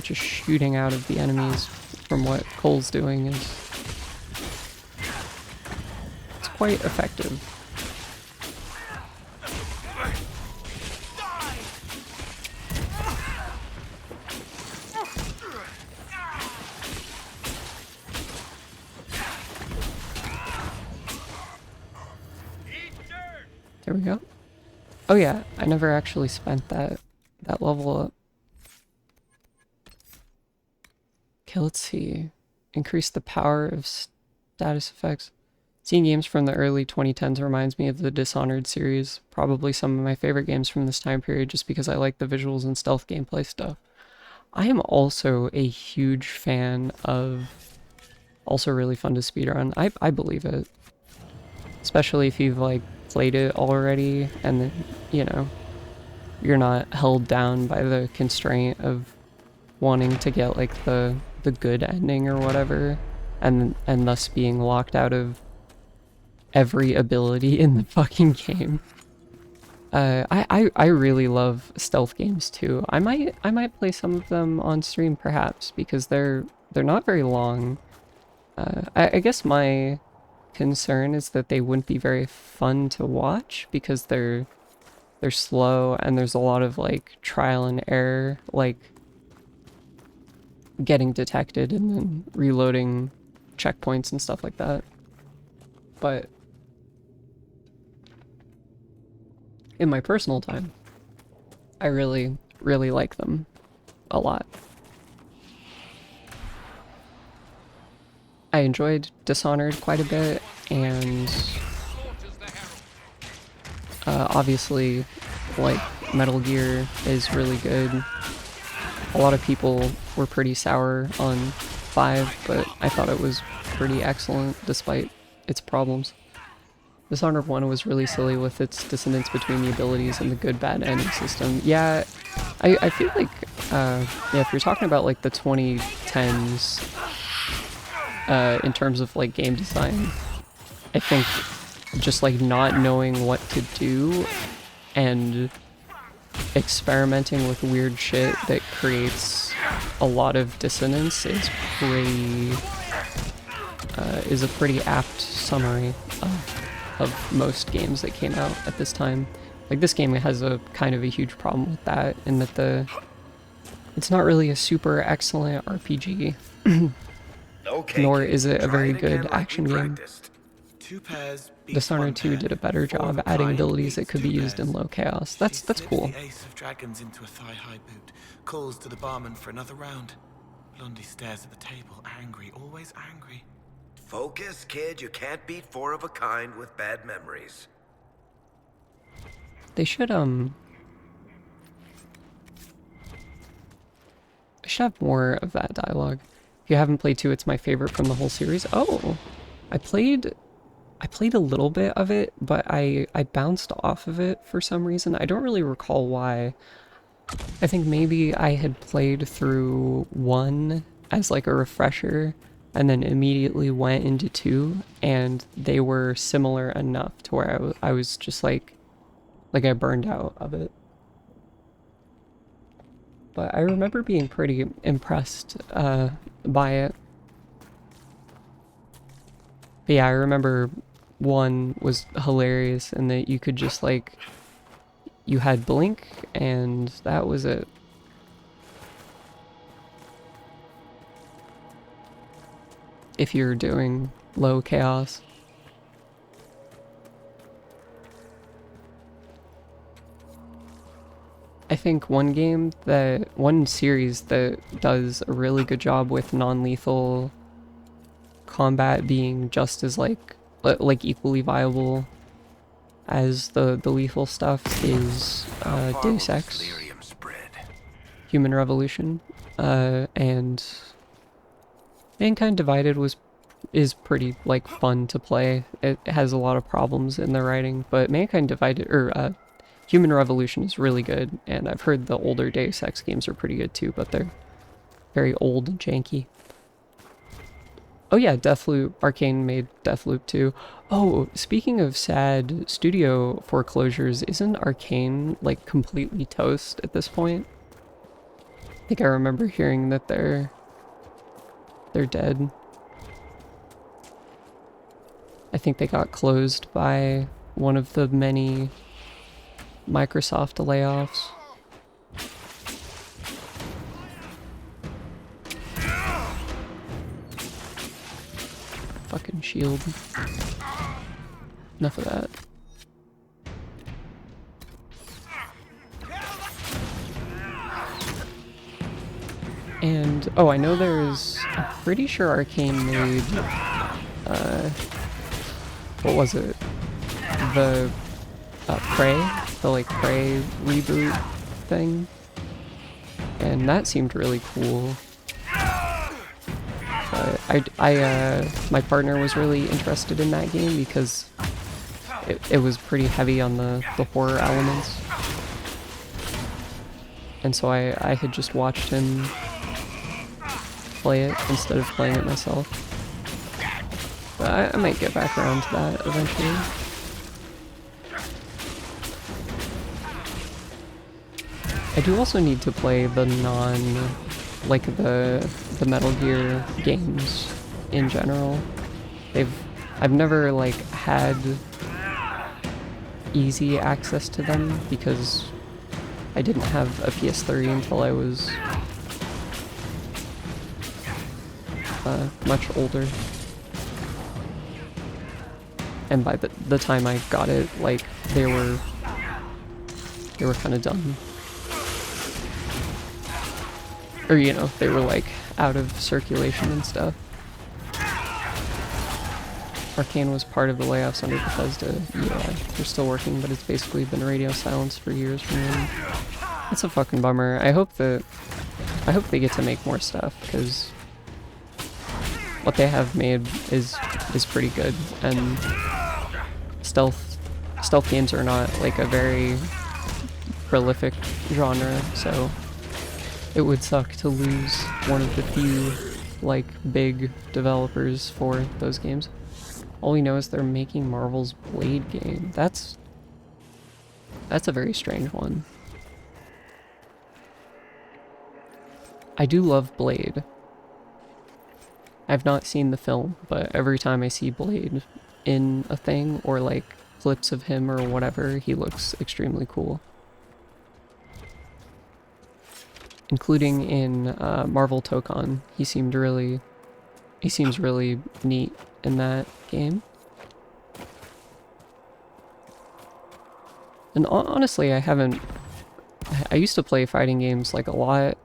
[SPEAKER 1] just shooting out of the enemies from what Cole's doing is it's quite effective. There we go. Oh yeah, I never actually spent that level up. Okay, let's see. Increase the power of status effects. Seeing games from the early 2010s reminds me of the Dishonored series. Probably some of my favorite games from this time period just because I like the visuals and stealth gameplay stuff. I am also a huge fan of... Also really fun to speedrun. I believe it. Especially if you've like played it already and then, you know, you're not held down by the constraint of wanting to get like the good ending or whatever, and thus being locked out of every ability in the fucking game. I really love stealth games too. I might play some of them on stream perhaps because they're not very long. I guess my concern is that they wouldn't be very fun to watch because they're slow and there's a lot of like trial and error, like getting detected and then reloading checkpoints and stuff like that. But in my personal time, I really, really like them a lot. I enjoyed Dishonored quite a bit, and obviously, like, Metal Gear is really good. A lot of people were pretty sour on 5, but I thought it was pretty excellent despite its problems. Dishonored 1 was really silly with its dissonance between the abilities and the good-bad ending system. Yeah, I feel like, yeah, if you're talking about, like, the 2010s, in terms of, like, game design, I think just, like, not knowing what to do and experimenting with weird shit that creates a lot of dissonance is a pretty apt summary of most games that came out at this time. Like, this game has a kind of a huge problem with that, in that it's not really a super excellent RPG,
[SPEAKER 3] Okay,
[SPEAKER 1] nor
[SPEAKER 3] kid,
[SPEAKER 1] is it a
[SPEAKER 3] try
[SPEAKER 1] very
[SPEAKER 3] it again
[SPEAKER 1] good
[SPEAKER 3] like
[SPEAKER 1] action
[SPEAKER 3] we
[SPEAKER 1] game.
[SPEAKER 3] practiced.
[SPEAKER 4] Two pairs beats
[SPEAKER 1] Dishonored
[SPEAKER 4] one
[SPEAKER 1] 2
[SPEAKER 4] pair.
[SPEAKER 1] did a better
[SPEAKER 4] Four
[SPEAKER 1] job
[SPEAKER 4] of a
[SPEAKER 1] adding
[SPEAKER 4] kind
[SPEAKER 1] abilities that
[SPEAKER 4] beats
[SPEAKER 1] could be
[SPEAKER 4] two
[SPEAKER 1] used in
[SPEAKER 4] pairs.
[SPEAKER 1] low chaos.
[SPEAKER 4] She
[SPEAKER 1] That's
[SPEAKER 4] slips
[SPEAKER 1] cool.
[SPEAKER 4] the ace of dragons into a thigh-high boot, calls to the barman for another round. Blondie stares at the table, angry, always angry.
[SPEAKER 3] Focus, kid. You can't beat four of a kind with bad memories.
[SPEAKER 1] They should have more of that dialogue. If you haven't played 2, it's my favorite from the whole series. Oh, I played a little bit of it, but I bounced off of it for some reason. I don't really recall why. I think maybe I had played through 1 as like a refresher and then immediately went into 2, and they were similar enough to where I was just like I burned out of it. But I remember being pretty impressed by it. But yeah, I remember 1 was hilarious and that you could just like, you had blink and that was it. if you're doing low chaos. I think one series that does a really good job with non-lethal combat being just as like equally viable as the lethal stuff is Deus Ex Human Revolution, and Mankind Divided is pretty like fun to play. It has a lot of problems in the writing, but Mankind Divided Human Revolution is really good, and I've heard the older Deus Ex games are pretty good too, but they're very old and janky. Oh yeah, Deathloop. Arcane made Deathloop too. Oh, speaking of sad studio foreclosures, isn't Arcane like completely toast at this point? I think I remember hearing that they're dead. I think they got closed by one of the many Microsoft layoffs. Fucking shield. Enough of that. And, oh, I know I'm pretty sure Arcane made, what was it? The, Prey? The, like, Prey reboot thing? And that seemed really cool. But my partner was really interested in that game because it was pretty heavy on the horror elements. And so I had just watched him play it instead of playing it myself. But I might get back around to that eventually. I do also need to play the the Metal Gear games in general. I've never like had easy access to them because I didn't have a PS3 until I was much older. And by the time I got it, like they were kind of done. Or, you know, they were like out of circulation and stuff. Arcane was part of the layoffs under Bethesda. Yeah, they're still working, but it's basically been radio silence for years from them. That's a fucking bummer. I hope they get to make more stuff, because what they have made is pretty good, and stealth games are not like a very prolific genre, so it would suck to lose one of the few like big developers for those games. All we know is they're making Marvel's Blade game. That's a very strange one. I do love Blade. I've not seen the film, but every time I see Blade in a thing, or like clips of him or whatever, he looks extremely cool. Including in Marvel Tokon. He seems really neat in that game. And honestly, I used to play fighting games like a lot,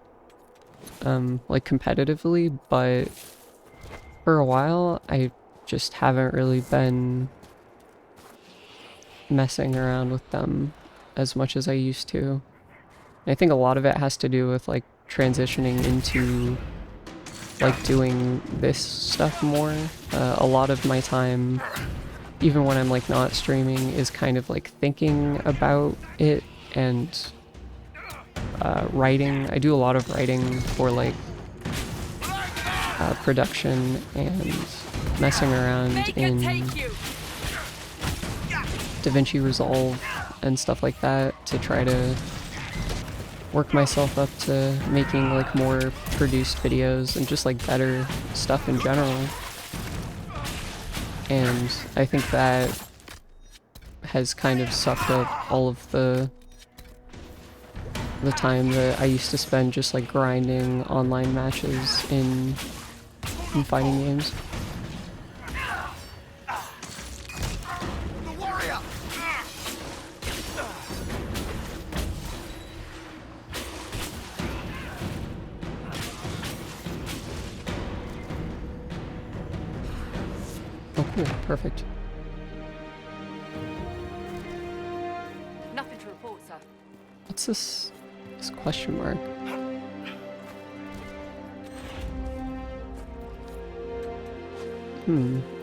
[SPEAKER 1] like competitively, but for a while I just haven't really been messing around with them as much as I used to. I think a lot of it has to do with like transitioning into like doing this stuff more. A lot of my time, even when I'm like not streaming, is kind of like thinking about it and writing. I do a lot of writing for like production and messing around in DaVinci Resolve and stuff like that to try to work myself up to making like more produced videos and just like better stuff in general. And I think that has kind of sucked up all of the time that I used to spend just like grinding online matches in fighting games. Ooh, perfect.
[SPEAKER 2] Nothing to report, sir.
[SPEAKER 1] What's this? This question mark?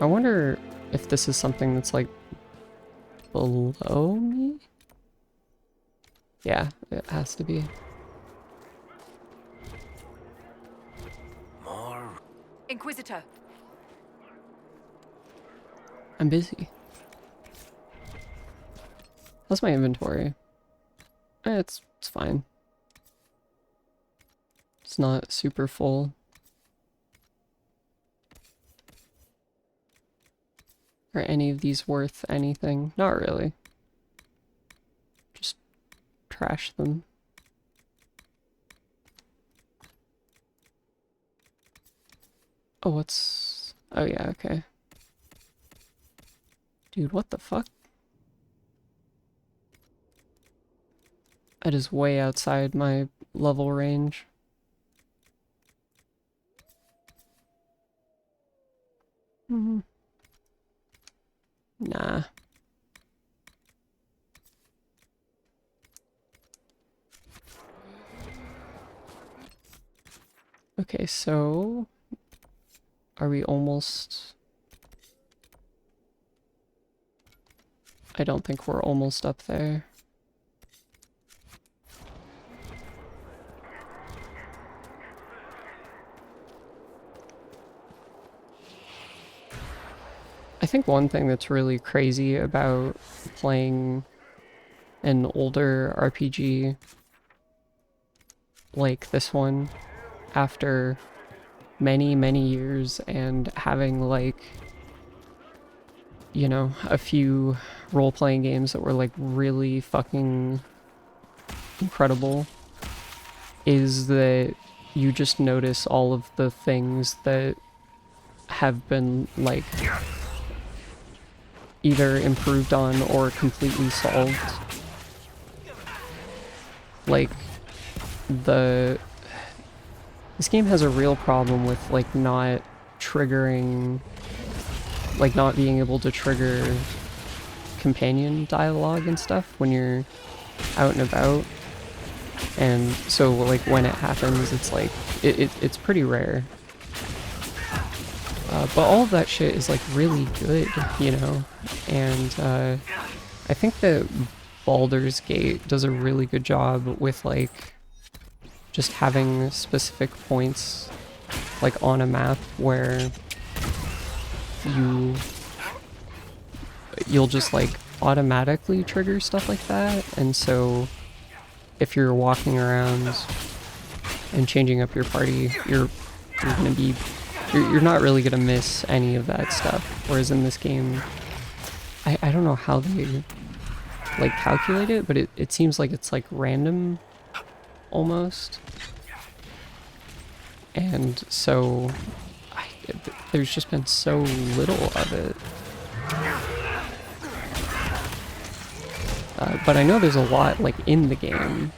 [SPEAKER 1] I wonder if this is something that's like below me? Yeah, it has to be.
[SPEAKER 3] More.
[SPEAKER 2] Inquisitor.
[SPEAKER 1] I'm busy. How's my inventory? It's fine. It's not super full. Are any of these worth anything? Not really. Just trash them. Oh, what's... Oh yeah, okay. Dude, what the fuck? That is way outside my level range. Nah. Okay, so... Are we almost... I don't think we're almost up there. I think one thing that's really crazy about playing an older RPG like this one after many, many years and having like, you know, a few role-playing games that were like really fucking incredible is that you just notice all of the things that have been like either improved on or completely solved. Like this game has a real problem with like not triggering, like not being able to trigger companion dialogue and stuff when you're out and about. And so like when it happens, it's like it's pretty rare. But all of that shit is like really good, you know, and I think that Baldur's Gate does a really good job with like just having specific points like on a map where you'll just like automatically trigger stuff like that. And so if you're walking around and changing up your party, you're gonna be you're not really gonna miss any of that stuff. Whereas in this game, I don't know how they like calculate it, but it seems like it's like random almost. And so there's just been so little of it. But I know there's a lot like in the game.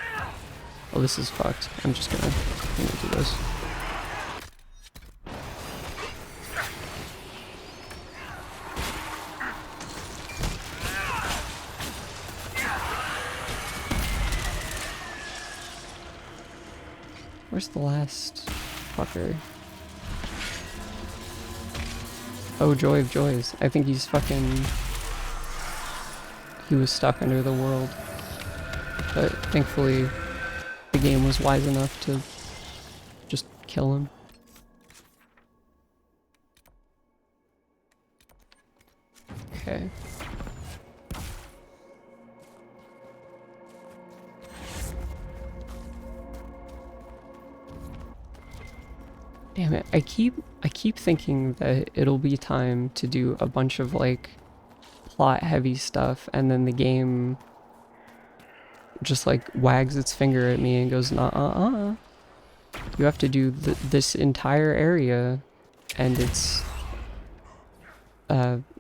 [SPEAKER 1] Oh, this is fucked. I'm gonna do this. Where's the last fucker? Oh, Joy of Joys. I think he's fucking... He was stuck under the world. But thankfully, the game was wise enough to just kill him. Okay. Damn it, I keep thinking that it'll be time to do a bunch of like plot heavy stuff and then the game just like wags its finger at me and goes, nah, you have to do this entire area and it's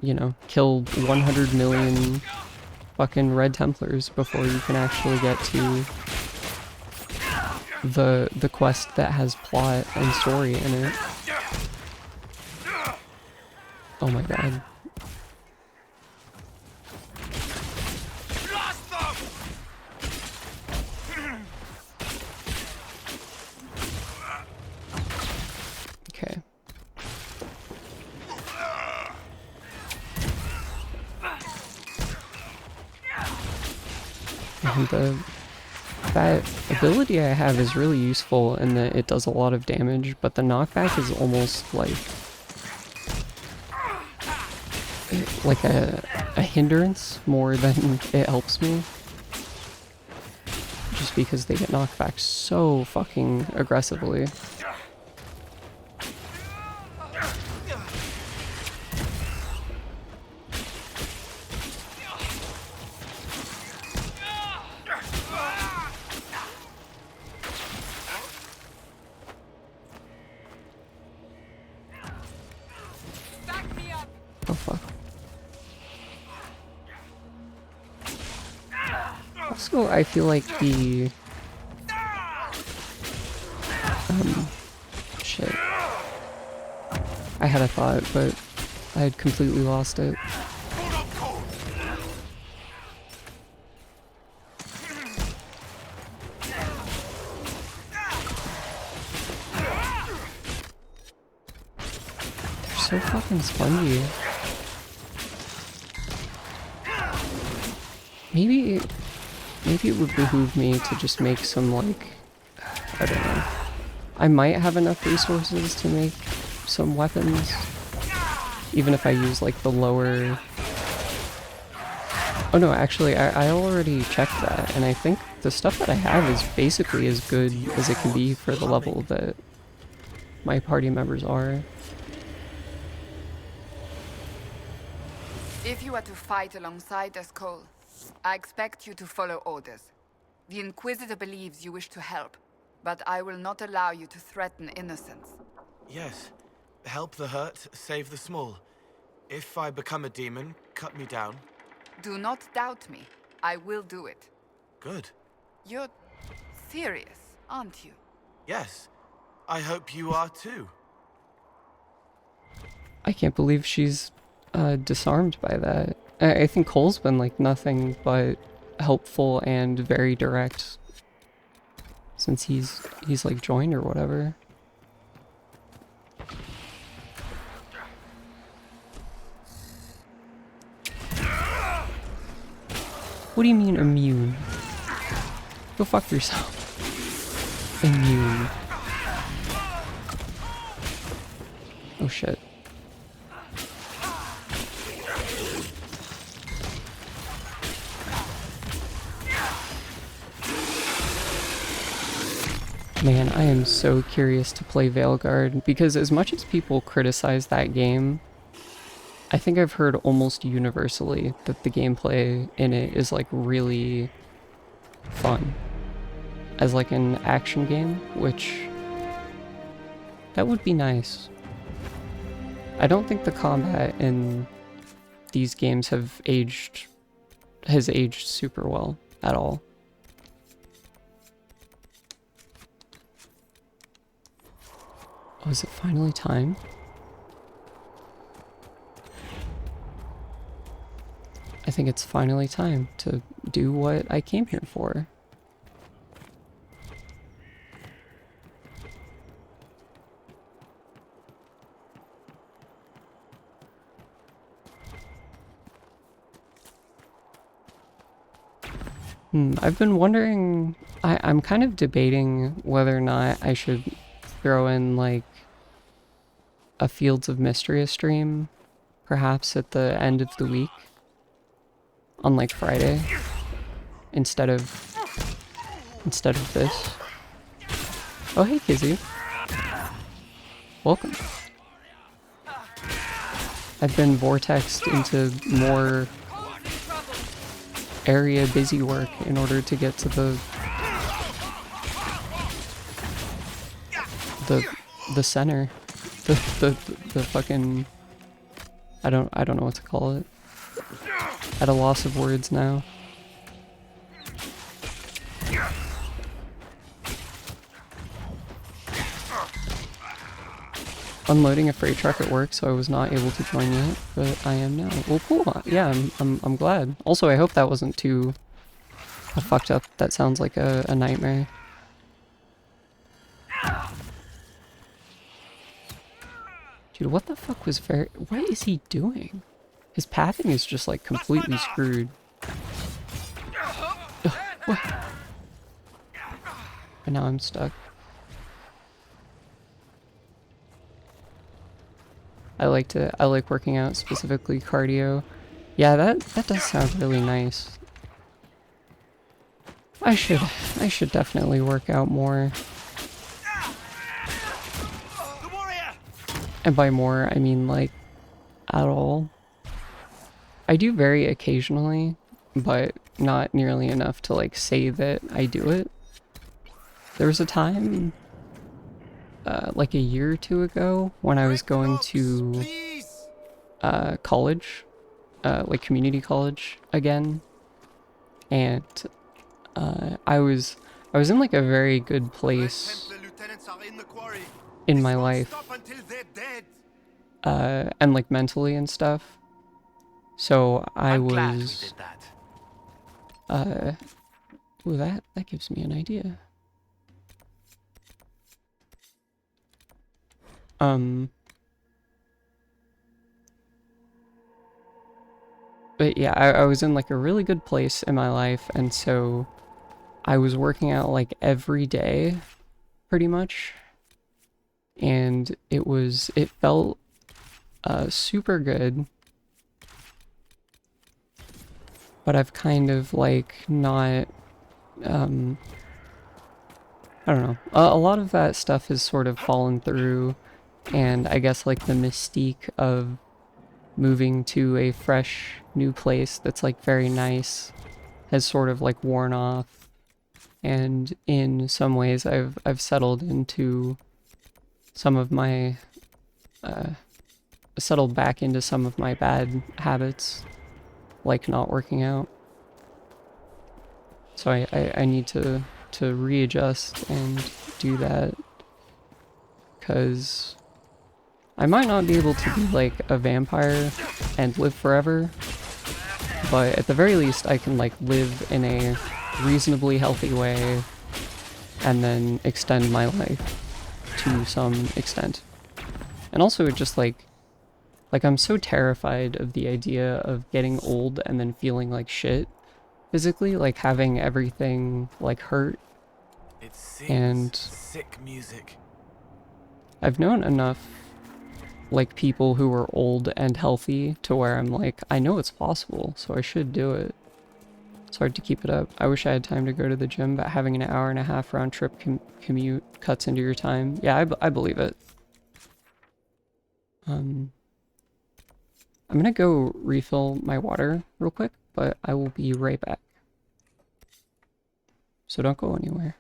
[SPEAKER 1] you know, kill 100 million fucking Red Templars before you can actually get to the quest that has plot and story in it. Oh my god. And that ability I have is really useful in that it does a lot of damage, but the knockback is almost like a hindrance more than it helps me. Just because they get knocked back so fucking aggressively. Oh fuck. Also, I feel like the... shit. I had a thought, but I had completely lost it. They're so fucking spongy. Maybe it would behoove me to just make some, like, I don't know. I might have enough resources to make some weapons, even if I use, like, the lower... Oh no, actually, I already checked that, and I think the stuff that I have is basically as good as it can be for the level that my party members are.
[SPEAKER 6] If you are to fight alongside us, Cole, I expect you to follow orders. The Inquisitor believes you wish to help, but I will not allow you to threaten innocents.
[SPEAKER 4] Yes. Help the hurt, save the small. If I become a demon, cut me down.
[SPEAKER 6] Do not doubt me. I will do it.
[SPEAKER 4] Good.
[SPEAKER 6] You're serious, aren't you?
[SPEAKER 4] Yes. I hope you are too.
[SPEAKER 1] I can't believe she's disarmed by that. I think Cole's been like nothing but helpful and very direct since he's like joined or whatever. What do you mean immune? Go fuck yourself. Immune. Oh shit. Man, I am so curious to play Veilguard, because as much as people criticize that game, I think I've heard almost universally that the gameplay in it is like really fun. As like an action game, which that would be nice. I don't think the combat in these games has aged super well at all. Oh, is it finally time? I think it's finally time to do what I came here for. I've been wondering, I'm kind of debating whether or not I should throw in like a Fields of Mystery stream, perhaps at the end of the week, on like Friday, instead of this. Oh hey Kizzy, welcome. I've been vortexed into more area busy work in order to get to the center, the fucking, I don't know what to call it. At a loss of words now. Unloading a freight truck at work, so I was not able to join yet, but I am now. Well, cool. Yeah, I'm glad. Also, I hope that wasn't too fucked up. That sounds like a nightmare. Dude, what the fuck was what is he doing? His pathing is just like completely screwed. Ugh. What? And now I'm stuck. I like working out, specifically cardio. Yeah, that does sound really nice. I should definitely work out more. And by more, I mean like at all. I do very occasionally, but not nearly enough to like say that I do it. There was a time like a year or two ago when I was going to college, like community college again, and I was in like a very good place in my life, and like mentally and stuff. So
[SPEAKER 5] I'm glad we did that.
[SPEAKER 1] Ooh, that gives me an idea. But yeah, I was in like a really good place in my life, and so I was working out like every day, pretty much. And it felt super good. But I've kind of like not, I don't know. A lot of that stuff has sort of fallen through, and I guess like the mystique of moving to a fresh new place that's like very nice has sort of like worn off. And in some ways I've settled into some of my settled back into some of my bad habits, like not working out. So I need to readjust and do that, because I might not be able to be like a vampire and live forever, but at the very least I can like live in a reasonably healthy way and then extend my life to some extent. And also just like I'm so terrified of the idea of getting old and then feeling like shit physically, like having everything like hurt.
[SPEAKER 4] It
[SPEAKER 1] And
[SPEAKER 4] sings sick music.
[SPEAKER 1] I've known enough like people who are old and healthy to where I'm like, I know it's possible, so I should do it. It's hard to keep it up. I wish I had time to go to the gym, but having an hour and a half round trip commute cuts into your time. Yeah, I believe it. I'm gonna go refill my water real quick, but I will be right back. So don't go anywhere.